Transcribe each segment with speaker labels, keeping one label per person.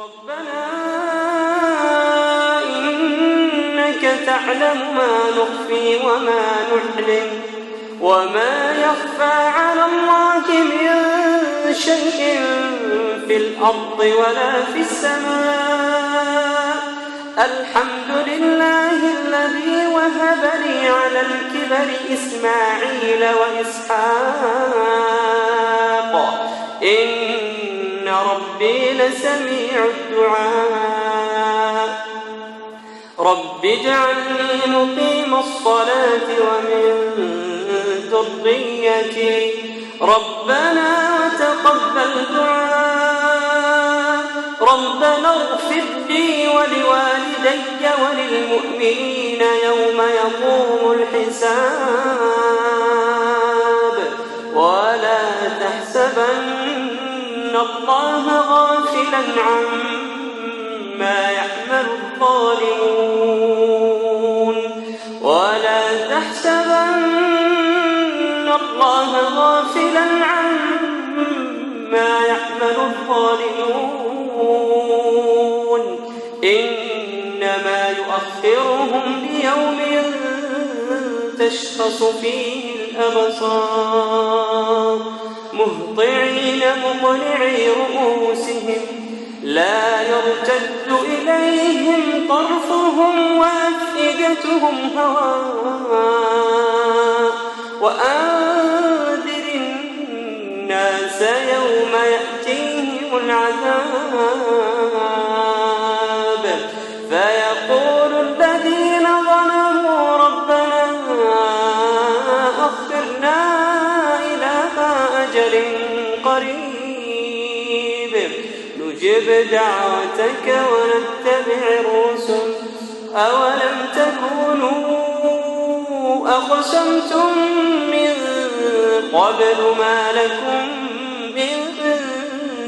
Speaker 1: ربنا إنك تعلم ما نخفي وما نعلن وما يخفى على الله من شيء في الأرض ولا في السماء. الحمد لله الذي وهب لي على الكبر إسماعيل وإسحاق إن ربي لسميع الدعاء. رب اجعلني مقيم الصلاة ومن ذريتي ربنا وتقبل دعاء. ربنا اغفر لي ولوالدي وللمؤمنين يوم يقوم الحساب. ولا تحسبن الله غافلا عما يعمل الظالمون ولا تحسبن الله غافلا عما يعمل الظالمون إنما يؤخرهم ليوم تشخص فيه الأبصار مهطعين مقنعي رؤوسهم لا يرتد إليهم طرفهم وأفئدتهم هواء. وأنذر الناس يوم يأتيهم العذاب فيقول الذين ظلموا ربنا أخرنا إلى أجل قريب نجب دعوتك ونتبع الرسل أولم تكونوا أقسمتم من قبل ما لكم من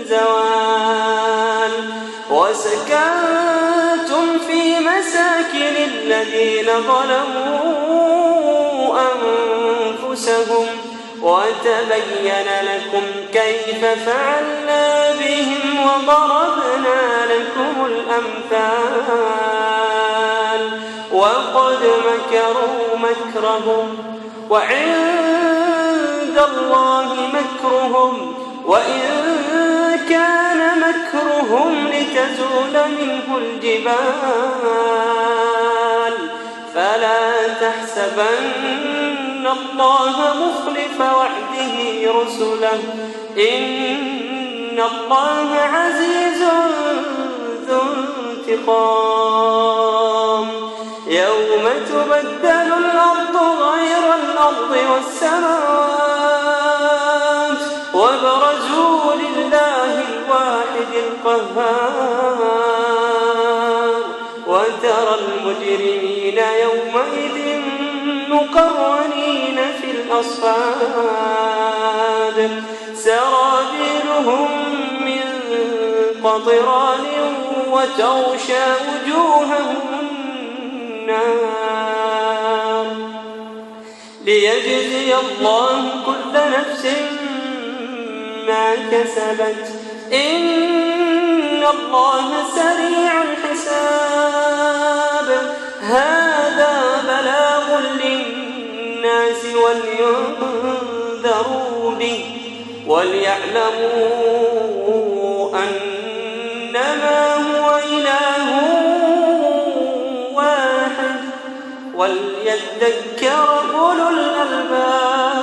Speaker 1: زوال وسكنتم في مساكن الذين ظلموا أنفسهم وتبين لكم كيف فعلنا بهم وضربنا لكم الأمثال. وقد مكروا مكرهم وعند الله مكرهم وإن كان مكرهم لتزول منه الجبال. فلا تحسبن الله مخلف وعده رسله إن الله عزيز ذو انتقام. يوم تبدل الأرض غير الأرض والسماوات وبرزوا لله الواحد القهار. وترى المجرمين يومئذ مقرنين في الأصفاد سرابيلهم من قطران وتغشى وجوههم النار. ليجزي الله كل نفس ما كسبت إن الله سريع الحساب. هذا بلاغ للناس ولينذروا به وليعلموا أنما هو إله واحد وليذكر أولو الألباب.